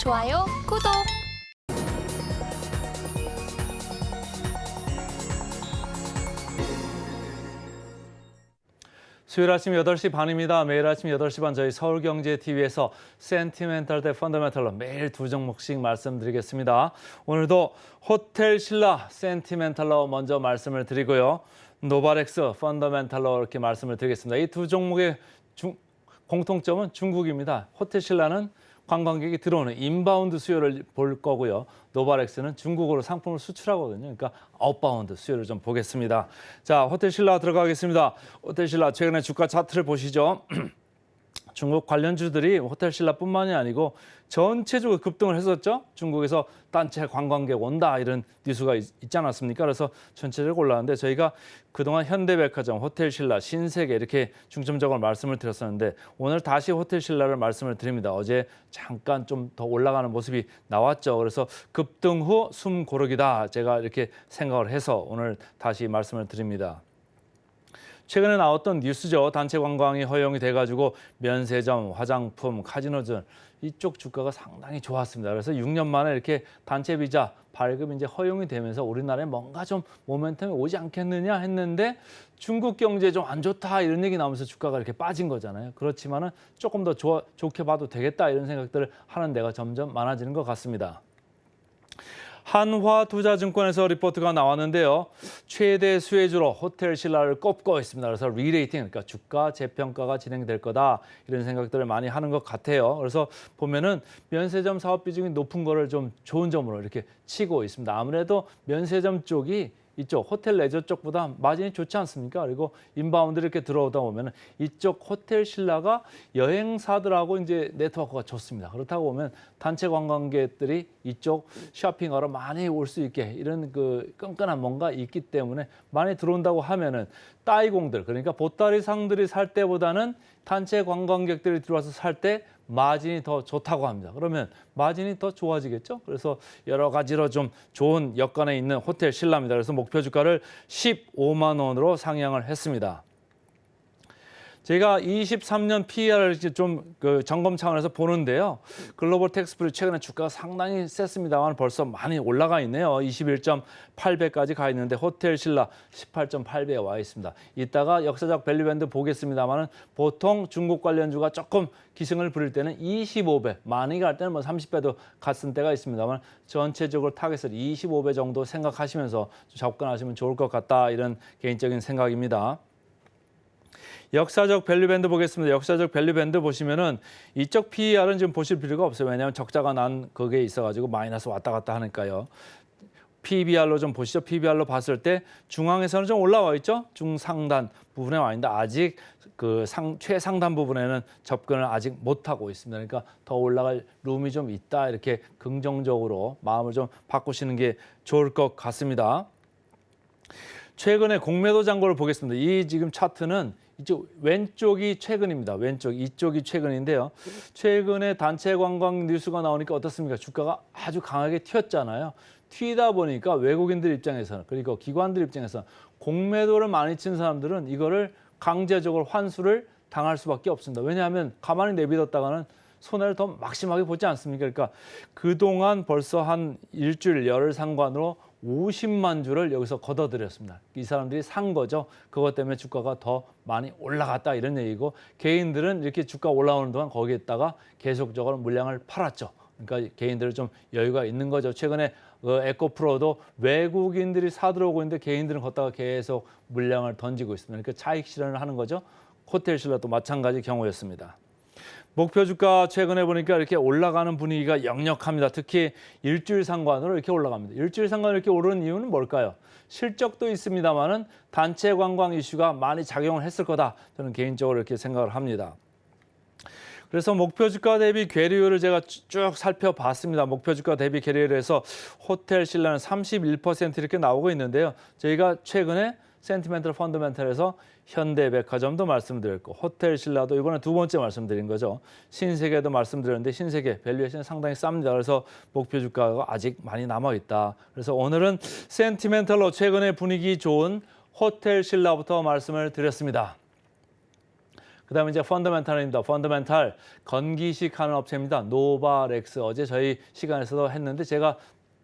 좋아요, 구독! 수요일 아침 8시 반입니다. 매일 아침 8시 반 저희 서울경제TV에서 센티멘탈 대 펀더멘탈로 매일 두 종목씩 말씀드리겠습니다. 오늘도 호텔 신라 센티멘탈로 먼저 말씀을 드리고요. 노바렉스 펀더멘탈로 이렇게 말씀을 드리겠습니다. 이 두 종목의 공통점은 중국입니다. 호텔 신라는 관광객이 들어오는 인바운드 수요를 볼 거고요. 노바렉스는 중국으로 상품을 수출하거든요. 그러니까 아웃바운드 수요를 좀 보겠습니다. 자, 호텔 신라 들어가겠습니다. 호텔 신라 최근에 주가 차트를 보시죠. 중국 관련주들이 호텔 신라뿐만이 아니고 전체적으로 급등을 했었죠. 중국에서 단체 관광객 온다 이런 뉴스가 있지 않았습니까? 그래서 전체적으로 올라왔는데 저희가 그동안 현대백화점, 호텔 신라, 신세계 이렇게 중점적으로 말씀을 드렸었는데 오늘 다시 호텔 신라를 말씀을 드립니다. 어제 잠깐 좀 더 올라가는 모습이 나왔죠. 그래서 급등 후 숨 고르기다 제가 이렇게 생각을 해서 오늘 다시 말씀을 드립니다. 최근에 나왔던 뉴스죠. 단체 관광이 허용이 돼가지고 면세점, 화장품, 카지노 이쪽 주가가 상당히 좋았습니다. 그래서 6년 만에 이렇게 단체 비자 발급이 이제 허용이 되면서 우리나라에 뭔가 좀 모멘텀이 오지 않겠느냐 했는데 중국 경제 좀 안 좋다 이런 얘기 나오면서 주가가 이렇게 빠진 거잖아요. 그렇지만은 조금 더 좋게 봐도 되겠다 이런 생각들을 하는 데가 점점 많아지는 것 같습니다. 한화투자증권에서 리포트가 나왔는데요. 최대 수혜주로 호텔 신라를 꼽고 있습니다. 그래서 리레이팅, 그러니까 주가 재평가가 진행될 거다 이런 생각들을 많이 하는 것 같아요. 그래서 보면은 면세점 사업 비중이 높은 거를 좀 좋은 점으로 이렇게 치고 있습니다. 아무래도 면세점 쪽이 이쪽 호텔 레저 쪽보다 마진이 좋지 않습니까? 그리고 인바운드 이렇게 들어오다 보면 이쪽 호텔 신라가 여행사들하고 이제 네트워크가 좋습니다. 그렇다고 보면 단체 관광객들이 이쪽 쇼핑하러 많이 올 수 있게 이런 그 끈끈한 뭔가 있기 때문에 많이 들어온다고 하면은 따이공들 그러니까 보따리 상들이 살 때보다는 단체 관광객들이 들어와서 살 때 마진이 더 좋다고 합니다. 그러면 마진이 더 좋아지겠죠? 그래서 여러 가지로 좀 좋은 여건에 있는 호텔 신라입니다. 그래서 목표 주가를 15만 원으로 상향을 했습니다. 제가 23년 PER을 좀 점검 차원에서 보는데요. 글로벌 텍스프리 최근에 주가가 상당히 셌습니다만 벌써 많이 올라가 있네요. 21.8배까지 가 있는데 호텔 신라 18.8배에 와 있습니다. 이따가 역사적 밸류밴드 보겠습니다만 보통 중국 관련주가 조금 기승을 부릴 때는 25배, 많이 갈 때는 뭐 30배도 갔을 때가 있습니다만 전체적으로 타겟을 25배 정도 생각하시면서 접근하시면 좋을 것 같다 이런 개인적인 생각입니다. 역사적 밸류밴드 보겠습니다. 역사적 밸류밴드 보시면은 이쪽 PER은 지금 보실 필요가 없어요. 왜냐하면 적자가 난 그게 있어가지고 마이너스 왔다 갔다 하니까요. PBR로 좀 보시죠. PBR로 봤을 때 중앙에서는 좀 올라와 있죠. 중상단 부분에 와 있는데 아직 그 최상단 부분에는 접근을 아직 못하고 있습니다. 그러니까 더 올라갈 룸이 좀 있다. 이렇게 긍정적으로 마음을 좀 바꾸시는 게 좋을 것 같습니다. 최근에 공매도 잔고를 보겠습니다. 이 지금 차트는 이쪽 왼쪽이 최근입니다. 이쪽이 최근인데요. 최근에 단체 관광 뉴스가 나오니까 어떻습니까? 주가가 아주 강하게 튀었잖아요. 튀다 보니까 외국인들 입장에서는 그리고 기관들 입장에서는 공매도를 많이 친 사람들은 이거를 강제적으로 환수를 당할 수밖에 없습니다. 왜냐하면 가만히 내비뒀다가는 손해를 더 막심하게 보지 않습니까? 그러니까 그동안 벌써 한 일주일 열흘 상관으로 50만 주를 여기서 걷어들였습니다. 이 사람들이 산 거죠. 그것 때문에 주가가 더 많이 올라갔다 이런 얘기고 개인들은 이렇게 주가 올라오는 동안 거기에다가 계속적으로 물량을 팔았죠. 그러니까 개인들은 좀 여유가 있는 거죠. 최근에 에코프로도 외국인들이 사들어오고 있는데 개인들은 걷다가 계속 물량을 던지고 있습니다. 그러니까 차익 실현을 하는 거죠. 호텔 신라도 마찬가지 경우였습니다. 목표 주가 최근에 보니까 이렇게 올라가는 분위기가 역력합니다. 특히 일주일 상관으로 이렇게 올라갑니다. 일주일 상관으로 이렇게 오르는 이유는 뭘까요? 실적도 있습니다만은 단체 관광 이슈가 많이 작용을 했을 거다. 저는 개인적으로 이렇게 생각을 합니다. 그래서 목표 주가 대비 괴리율을 제가 쭉 살펴봤습니다. 목표 주가 대비 괴리율에서 호텔 신라는 31% 이렇게 나오고 있는데요. 저희가 최근에 센티멘털 펀더멘털에서 현대백화점도 말씀드렸고 호텔 신라도 이번에 두 번째 말씀드린 거죠. 신세계도 말씀드렸는데 신세계 밸류에이션이 상당히 쌉니다. 그래서 목표 주가가 아직 많이 남아있다. 그래서 오늘은 센티멘털로 최근에 분위기 좋은 호텔 신라부터 말씀을 드렸습니다. 그다음에 이제 펀더멘탈입니다. 펀더멘탈 건기식 하는 업체입니다. 노바렉스. 어제 저희 시간에서도 했는데 제가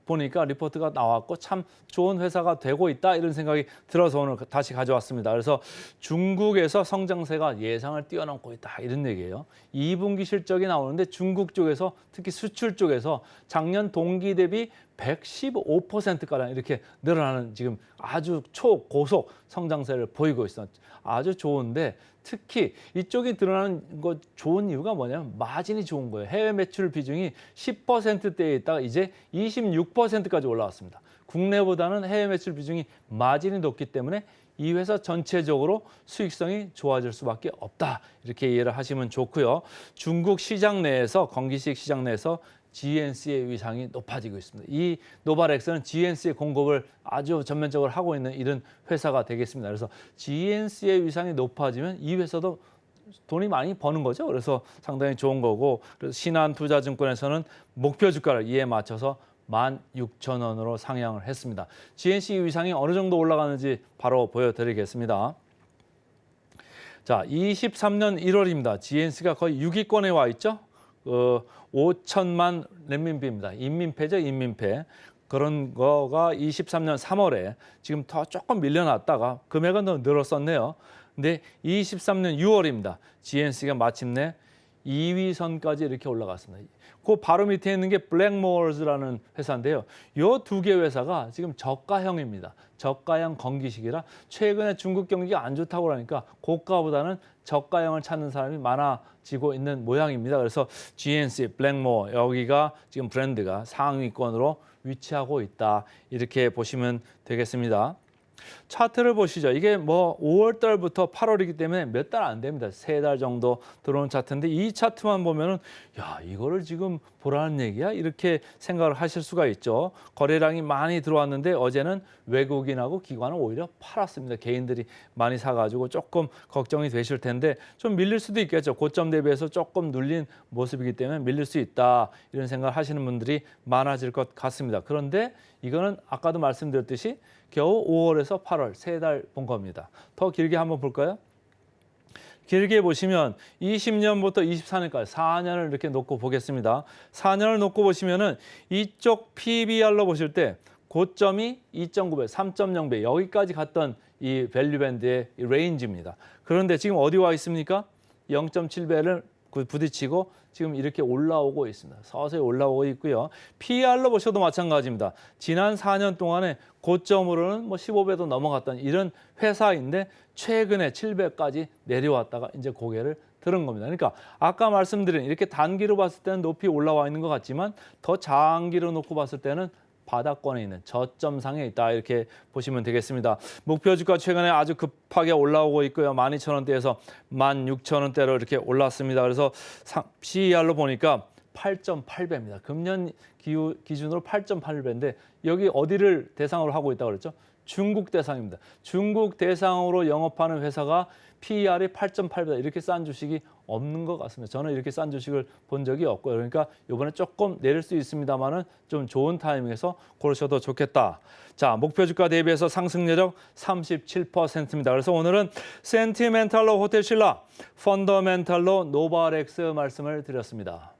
보니까 리포트가 나왔고 참 좋은 회사가 되고 있다 이런 생각이 들어서 오늘 다시 가져왔습니다. 그래서 중국에서 성장세가 예상을 뛰어넘고 있다 이런 얘기예요. 2분기 실적이 나오는데 중국 쪽에서 특히 수출 쪽에서 작년 동기 대비 115%가량 이렇게 늘어나는 지금 아주 초고속 성장세를 보이고 있어. 아주 좋은데 특히 이쪽이 드러나는 거 좋은 이유가 뭐냐면 마진이 좋은 거예요. 해외 매출 비중이 10%대에 있다가 이제 26%까지 올라왔습니다. 국내보다는 해외 매출 비중이 마진이 높기 때문에 이 회사 전체적으로 수익성이 좋아질 수밖에 없다. 이렇게 이해를 하시면 좋고요. 중국 시장 내에서 건기식 시장 내에서 GNC의 위상이 높아지고 있습니다. 이 노바렉스는 GNC의 공급을 아주 전면적으로 하고 있는 이런 회사가 되겠습니다. 그래서 GNC의 위상이 높아지면 이 회사도 돈이 많이 버는 거죠. 그래서 상당히 좋은 거고, 그래서 신한투자증권에서는 목표 주가를 이에 맞춰서 16,000원으로 상향을 했습니다. GNC 위상이 어느 정도 올라가는지 바로 보여드리겠습니다. 자, 23년 1월입니다. GNC가 거의 6위권에 와 있죠. 5천만 렌민비입니다. 인민폐죠, 인민폐. 그런 거가 23년 3월에 지금 더 조금 밀려났다가 금액은 더 늘었었네요. 근데 23년 6월입니다. GNC가 마침내 2위 선까지 이렇게 올라갔습니다. 그 바로 밑에 있는 게 블랙모어즈라는 회사인데요. 이 두 개 회사가 지금 저가형입니다. 저가형 건기식이라 최근에 중국 경기가 안 좋다고 그러니까 고가보다는 저가형을 찾는 사람이 많아지고 있는 모양입니다. 그래서 GNC, 블랙모어 여기가 지금 브랜드가 상위권으로 위치하고 있다. 이렇게 보시면 되겠습니다. 차트를 보시죠. 이게 뭐 5월 달부터 8월이기 때문에 몇 달 안 됩니다. 3달 정도 들어온 차트인데 이 차트만 보면은 야, 이거를 지금 보라는 얘기야? 이렇게 생각을 하실 수가 있죠. 거래량이 많이 들어왔는데 어제는 외국인하고 기관은 오히려 팔았습니다. 개인들이 많이 사가지고 조금 걱정이 되실 텐데 좀 밀릴 수도 있겠죠. 고점 대비해서 조금 눌린 모습이기 때문에 밀릴 수 있다. 이런 생각을 하시는 분들이 많아질 것 같습니다. 그런데 이거는 아까도 말씀드렸듯이 겨우 5월에서 8월 3달 본 겁니다. 더 길게 한번 볼까요? 길게 보시면 20년부터 24년까지 4년을 이렇게 놓고 보겠습니다. 4년을 놓고 보시면은 이쪽 PBR로 보실 때 고점이 2.9배, 3.0배 여기까지 갔던 이 밸류 밴드의 레인지입니다. 그런데 지금 어디 와 있습니까? 0.7배를 부딪히고 지금 이렇게 올라오고 있습니다. 서서히 올라오고 있고요. PER로 보셔도 마찬가지입니다. 지난 4년 동안에 고점으로는 뭐 15배도 넘어갔던 이런 회사인데 최근에 7배까지 내려왔다가 이제 고개를 들은 겁니다. 그러니까 아까 말씀드린 이렇게 단기로 봤을 때는 높이 올라와 있는 것 같지만 더 장기로 놓고 봤을 때는 바닥권에 있는 저점상에 있다 이렇게 보시면 되겠습니다. 목표 주가 최근에 아주 급하게 올라오고 있고요. 12,000원대에서 16,000원대로 이렇게 올랐습니다. 그래서 CER로 보니까 8.8배입니다. 금년 기준으로 8.8배인데 여기 어디를 대상으로 하고 있다고 그랬죠? 중국 대상입니다. 중국 대상으로 영업하는 회사가 PER이 8.8배다. 이렇게 싼 주식이 없는 것 같습니다. 저는 이렇게 싼 주식을 본 적이 없고요. 그러니까 이번에 조금 내릴 수 있습니다만은 좀 좋은 타이밍에서 고르셔도 좋겠다. 자, 목표 주가 대비해서 상승률 37%입니다. 그래서 오늘은 센티멘탈로 호텔신라, 펀더멘탈로 노바렉스 말씀을 드렸습니다.